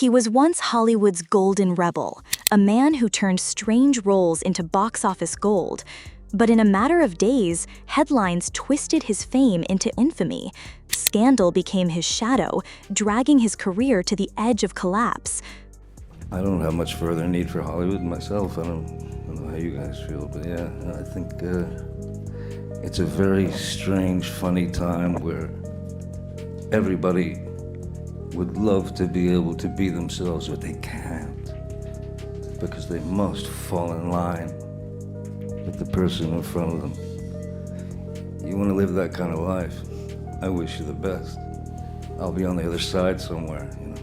He was once Hollywood's golden rebel, a man who turned strange roles into box office gold. But in a matter of days, headlines twisted his fame into infamy. Scandal became his shadow, dragging his career to the edge of collapse. I don't have much further need for Hollywood myself. I don't know how you guys feel, but yeah, I think it's a very strange, funny time where everybody would love to be able to be themselves, but they can't because they must fall in line with the person in front of them. You want to live that kind of life? I wish you the best. I'll be on the other side somewhere, you know.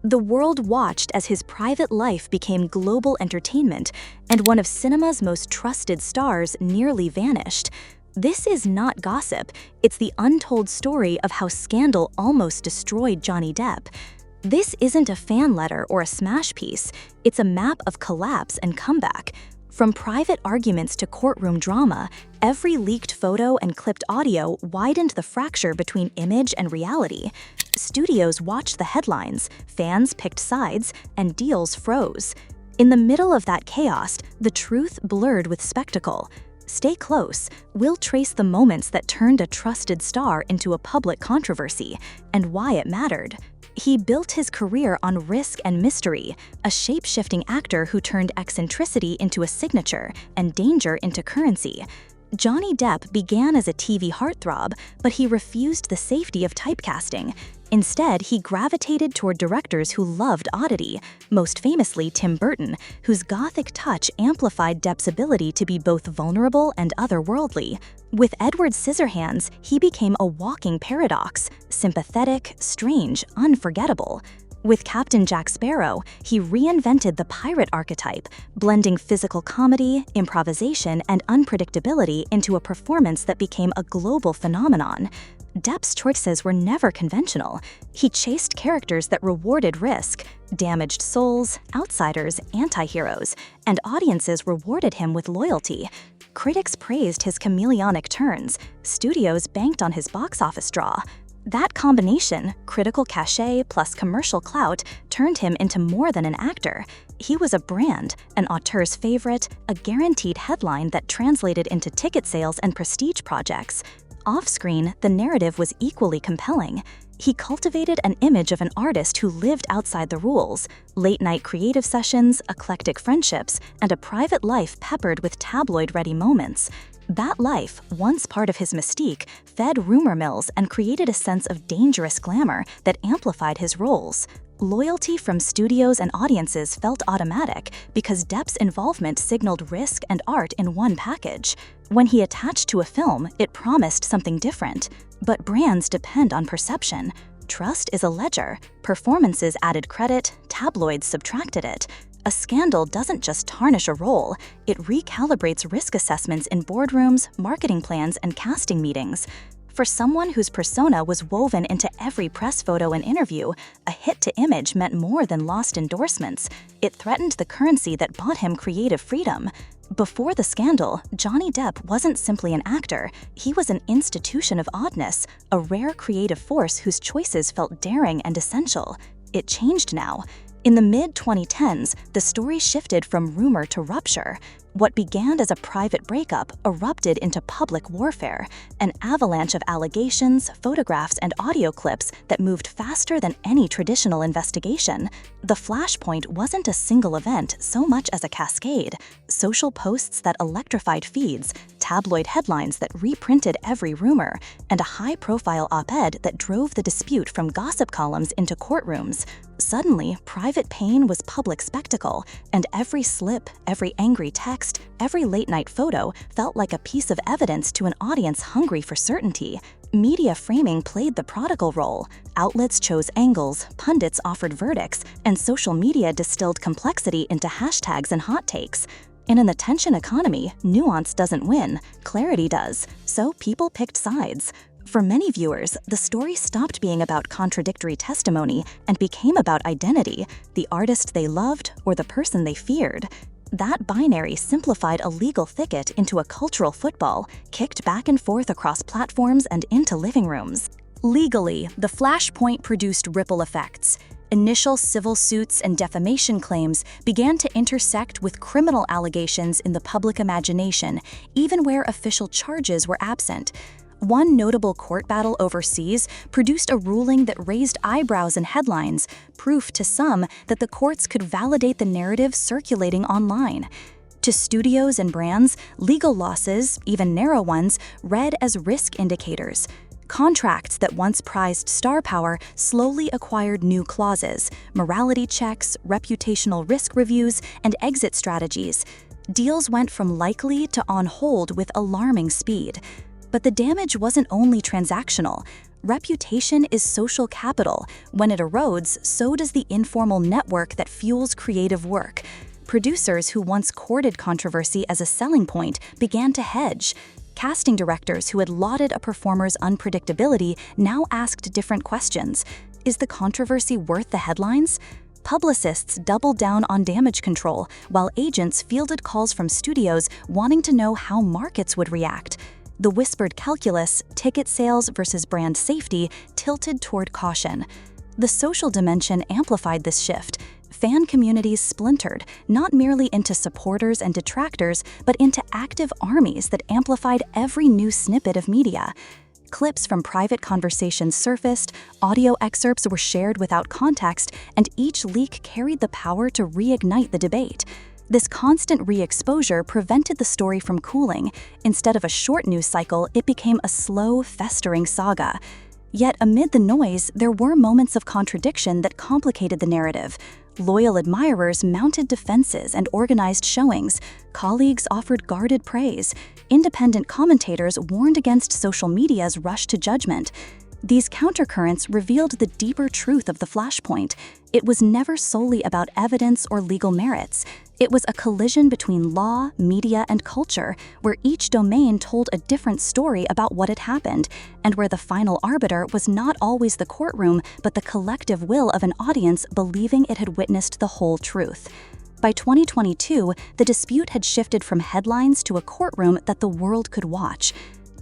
The world watched as his private life became global entertainment, and one of cinema's most trusted stars nearly vanished. This is not gossip, it's the untold story of how scandal almost destroyed Johnny Depp. This isn't a fan letter or a smash piece, it's a map of collapse and comeback. From private arguments to courtroom drama, every leaked photo and clipped audio widened the fracture between image and reality. Studios watched the headlines, fans picked sides, and deals froze. In the middle of that chaos, the truth blurred with spectacle. Stay close, we'll trace the moments that turned a trusted star into a public controversy, and why it mattered. He built his career on risk and mystery, a shape-shifting actor who turned eccentricity into a signature and danger into currency. Johnny Depp began as a TV heartthrob, but he refused the safety of typecasting. Instead, he gravitated toward directors who loved oddity, most famously Tim Burton, whose gothic touch amplified Depp's ability to be both vulnerable and otherworldly. With Edward Scissorhands, he became a walking paradox, sympathetic, strange, unforgettable. With Captain Jack Sparrow, he reinvented the pirate archetype, blending physical comedy, improvisation, and unpredictability into a performance that became a global phenomenon. Depp's choices were never conventional. He chased characters that rewarded risk, damaged souls, outsiders, anti-heroes, and audiences rewarded him with loyalty. Critics praised his chameleonic turns, studios banked on his box office draw. That combination, critical cachet plus commercial clout, turned him into more than an actor. He was a brand, an auteur's favorite, a guaranteed headline that translated into ticket sales and prestige projects. Off-screen, the narrative was equally compelling. He cultivated an image of an artist who lived outside the rules, late-night creative sessions, eclectic friendships, and a private life peppered with tabloid-ready moments. That life, once part of his mystique, fed rumor mills and created a sense of dangerous glamour that amplified his roles. Loyalty from studios and audiences felt automatic because Depp's involvement signaled risk and art in one package. When he attached to a film, it promised something different. But brands depend on perception. Trust is a ledger. Performances added credit, tabloids subtracted it. A scandal doesn't just tarnish a role, it recalibrates risk assessments in boardrooms, marketing plans, and casting meetings. For someone whose persona was woven into every press photo and interview, a hit to image meant more than lost endorsements. It threatened the currency that bought him creative freedom. Before the scandal, Johnny Depp wasn't simply an actor, he was an institution of oddness, a rare creative force whose choices felt daring and essential. It changed now. In the mid-2010s, the story shifted from rumor to rupture. What began as a private breakup erupted into public warfare, an avalanche of allegations, photographs, and audio clips that moved faster than any traditional investigation. The flashpoint wasn't a single event so much as a cascade. Social posts that electrified feeds, tabloid headlines that reprinted every rumor, and a high-profile op-ed that drove the dispute from gossip columns into courtrooms. Suddenly, private pain was public spectacle, and every slip, every angry text, every late-night photo felt like a piece of evidence to an audience hungry for certainty. Media framing played the prodigal role. Outlets chose angles, pundits offered verdicts, and social media distilled complexity into hashtags and hot takes. In an attention economy, nuance doesn't win, clarity does, so people picked sides. For many viewers, the story stopped being about contradictory testimony and became about identity, the artist they loved or the person they feared. That binary simplified a legal thicket into a cultural football, kicked back and forth across platforms and into living rooms. Legally, the flashpoint produced ripple effects. Initial civil suits and defamation claims began to intersect with criminal allegations in the public imagination, even where official charges were absent. One notable court battle overseas produced a ruling that raised eyebrows and headlines, proof to some that the courts could validate the narrative circulating online. To studios and brands, legal losses, even narrow ones, read as risk indicators. Contracts that once prized star power slowly acquired new clauses, morality checks, reputational risk reviews, and exit strategies. Deals went from likely to on hold with alarming speed. But the damage wasn't only transactional. Reputation is social capital. When it erodes, so does the informal network that fuels creative work. Producers who once courted controversy as a selling point began to hedge. Casting directors who had lauded a performer's unpredictability now asked different questions. Is the controversy worth the headlines? Publicists doubled down on damage control, while agents fielded calls from studios wanting to know how markets would react. The whispered calculus, ticket sales versus brand safety, tilted toward caution. The social dimension amplified this shift. Fan communities splintered, not merely into supporters and detractors, but into active armies that amplified every new snippet of media. Clips from private conversations surfaced, audio excerpts were shared without context, and each leak carried the power to reignite the debate. This constant re-exposure prevented the story from cooling. Instead of a short news cycle, it became a slow, festering saga. Yet amid the noise, there were moments of contradiction that complicated the narrative. Loyal admirers mounted defenses and organized showings. Colleagues offered guarded praise. Independent commentators warned against social media's rush to judgment. These countercurrents revealed the deeper truth of the flashpoint. It was never solely about evidence or legal merits. It was a collision between law, media, and culture, where each domain told a different story about what had happened, and where the final arbiter was not always the courtroom, but the collective will of an audience believing it had witnessed the whole truth. By 2022, the dispute had shifted from headlines to a courtroom that the world could watch.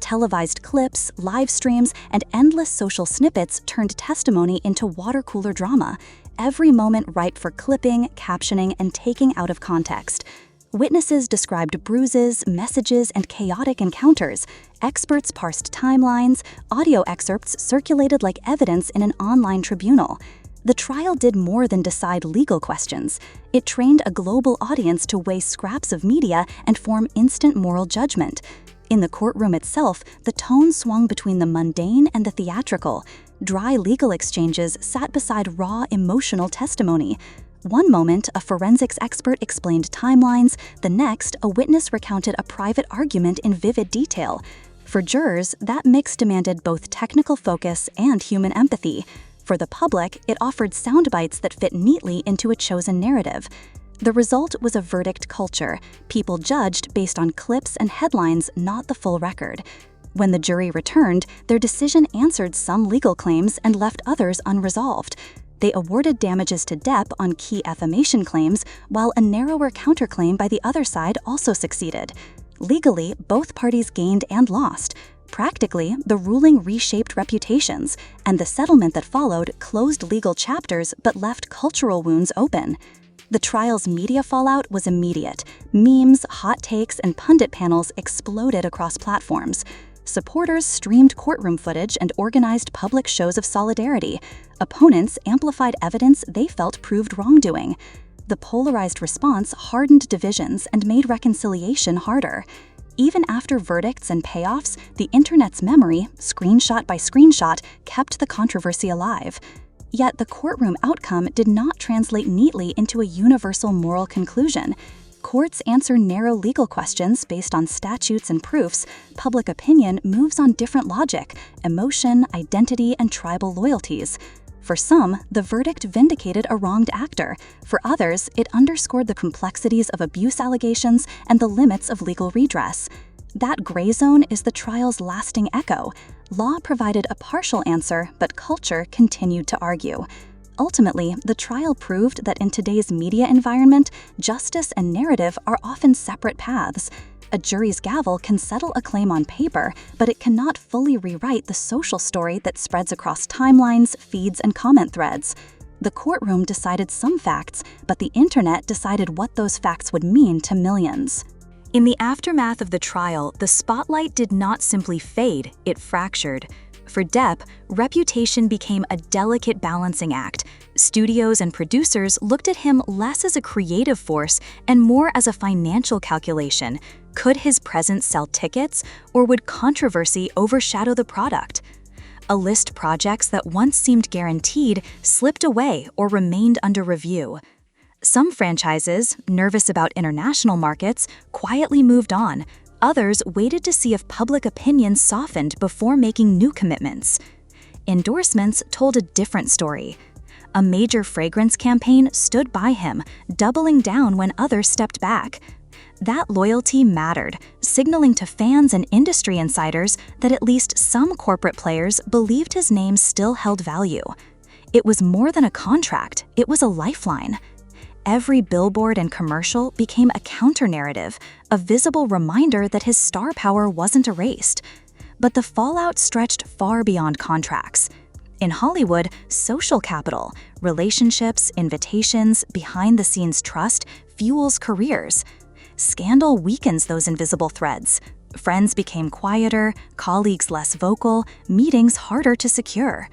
Televised clips, live streams, and endless social snippets turned testimony into water-cooler drama, every moment ripe for clipping, captioning, and taking out of context. Witnesses described bruises, messages, and chaotic encounters. Experts parsed timelines. Audio excerpts circulated like evidence in an online tribunal. The trial did more than decide legal questions. It trained a global audience to weigh scraps of media and form instant moral judgment. In the courtroom itself, the tone swung between the mundane and the theatrical. Dry legal exchanges sat beside raw, emotional testimony. One moment, a forensics expert explained timelines. The next, a witness recounted a private argument in vivid detail. For jurors, that mix demanded both technical focus and human empathy. For the public, it offered sound bites that fit neatly into a chosen narrative. The result was a verdict culture. People judged based on clips and headlines, not the full record. When the jury returned, their decision answered some legal claims and left others unresolved. They awarded damages to Depp on key defamation claims, while a narrower counterclaim by the other side also succeeded. Legally, both parties gained and lost. Practically, the ruling reshaped reputations, and the settlement that followed closed legal chapters but left cultural wounds open. The trial's media fallout was immediate. Memes, hot takes, and pundit panels exploded across platforms. Supporters streamed courtroom footage and organized public shows of solidarity. Opponents amplified evidence they felt proved wrongdoing. The polarized response hardened divisions and made reconciliation harder. Even after verdicts and payoffs, the internet's memory, screenshot by screenshot, kept the controversy alive. Yet the courtroom outcome did not translate neatly into a universal moral conclusion. Courts answer narrow legal questions based on statutes and proofs. Public opinion moves on different logic, emotion, identity, and tribal loyalties. For some, the verdict vindicated a wronged actor. For others, it underscored the complexities of abuse allegations and the limits of legal redress. That gray zone is the trial's lasting echo. Law provided a partial answer, but culture continued to argue. Ultimately, the trial proved that in today's media environment, justice and narrative are often separate paths. A jury's gavel can settle a claim on paper, but it cannot fully rewrite the social story that spreads across timelines, feeds, and comment threads. The courtroom decided some facts, but the internet decided what those facts would mean to millions. In the aftermath of the trial, the spotlight did not simply fade, it fractured. For Depp, reputation became a delicate balancing act. Studios and producers looked at him less as a creative force and more as a financial calculation. Could his presence sell tickets, or would controversy overshadow the product? A list projects that once seemed guaranteed slipped away or remained under review. Some franchises, nervous about international markets, quietly moved on. Others waited to see if public opinion softened before making new commitments. Endorsements told a different story. A major fragrance campaign stood by him, doubling down when others stepped back. That loyalty mattered, signaling to fans and industry insiders that at least some corporate players believed his name still held value. It was more than a contract, it was a lifeline. Every billboard and commercial became a counter-narrative, a visible reminder that his star power wasn't erased. But the fallout stretched far beyond contracts. In Hollywood, social capital, relationships, invitations, behind-the-scenes trust fuels careers. Scandal weakens those invisible threads. Friends became quieter, colleagues less vocal, meetings harder to secure.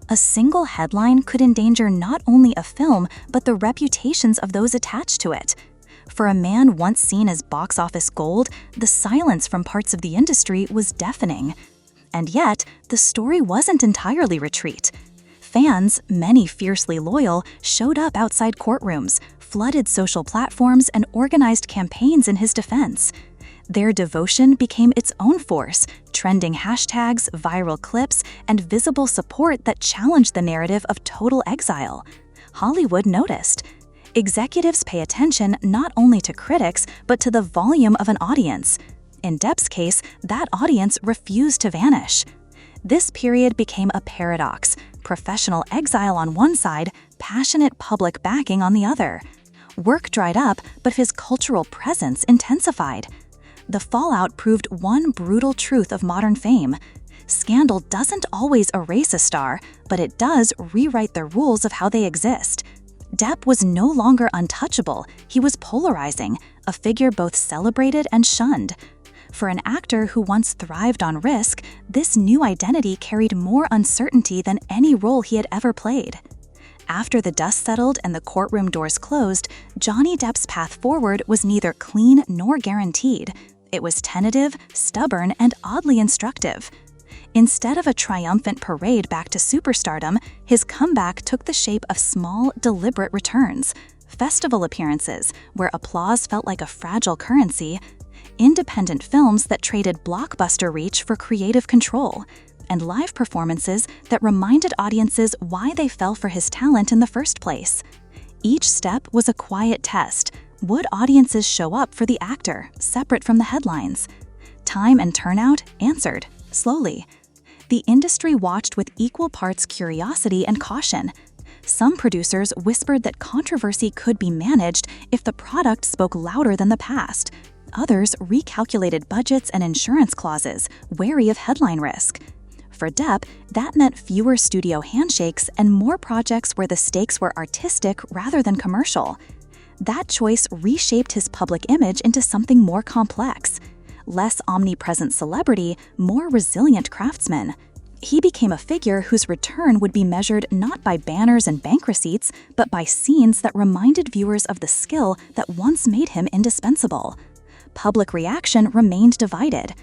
A single headline could endanger not only a film, but the reputations of those attached to it. For a man once seen as box office gold, the silence from parts of the industry was deafening. And yet, the story wasn't entirely retreat. Fans, many fiercely loyal, showed up outside courtrooms, flooded social platforms, and organized campaigns in his defense. Their devotion became its own force, trending hashtags, viral clips, and visible support that challenged the narrative of total exile. Hollywood noticed. Executives pay attention not only to critics, but to the volume of an audience. In Depp's case, that audience refused to vanish. This period became a paradox: professional exile on one side, passionate public backing on the other. Work dried up, but his cultural presence intensified. The fallout proved one brutal truth of modern fame. Scandal doesn't always erase a star, but it does rewrite the rules of how they exist. Depp was no longer untouchable, he was polarizing, a figure both celebrated and shunned. For an actor who once thrived on risk, this new identity carried more uncertainty than any role he had ever played. After the dust settled and the courtroom doors closed, Johnny Depp's path forward was neither clean nor guaranteed. It was tentative, stubborn, and oddly instructive. Instead of a triumphant parade back to superstardom, his comeback took the shape of small, deliberate returns. Festival appearances, where applause felt like a fragile currency, independent films that traded blockbuster reach for creative control, and live performances that reminded audiences why they fell for his talent in the first place. Each step was a quiet test. Would audiences show up for the actor, separate from the headlines? Time and turnout answered, slowly. The industry watched with equal parts curiosity and caution. Some producers whispered that controversy could be managed if the product spoke louder than the past. Others recalculated budgets and insurance clauses, wary of headline risk. For Depp, that meant fewer studio handshakes and more projects where the stakes were artistic rather than commercial. That choice reshaped his public image into something more complex. Less omnipresent celebrity, more resilient craftsman. He became a figure whose return would be measured not by banners and bank receipts, but by scenes that reminded viewers of the skill that once made him indispensable. Public reaction remained divided.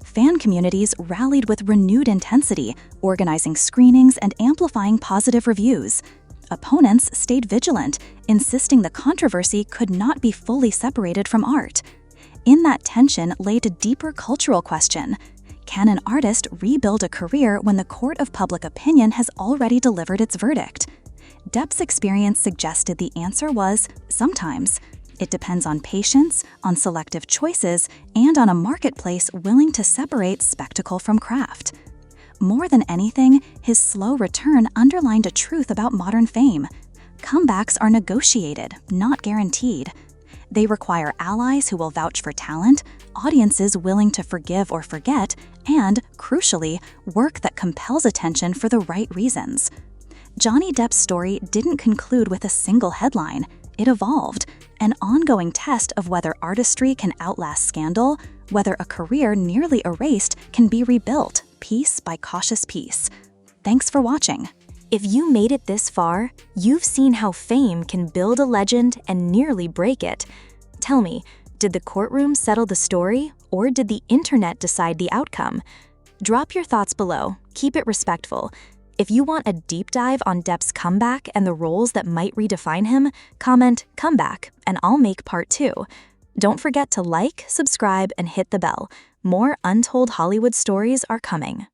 Fan communities rallied with renewed intensity, organizing screenings and amplifying positive reviews. Opponents stayed vigilant, insisting the controversy could not be fully separated from art. In that tension lay a deeper cultural question. Can an artist rebuild a career when the court of public opinion has already delivered its verdict? Depp's experience suggested the answer was sometimes. It depends on patience, on selective choices, and on a marketplace willing to separate spectacle from craft. More than anything, his slow return underlined a truth about modern fame. Comebacks are negotiated, not guaranteed. They require allies who will vouch for talent, audiences willing to forgive or forget, and, crucially, work that compels attention for the right reasons. Johnny Depp's story didn't conclude with a single headline. It evolved, an ongoing test of whether artistry can outlast scandal, whether a career nearly erased can be rebuilt piece by cautious piece. Thanks for watching. If you made it this far, you've seen how fame can build a legend and nearly break it. Tell me, did the courtroom settle the story, or did the internet decide the outcome? Drop your thoughts below. Keep it respectful. If you want a deep dive on Depp's comeback and the roles that might redefine him, comment "comeback" and I'll make part 2. Don't forget to like, subscribe, and hit the bell. More untold Hollywood stories are coming.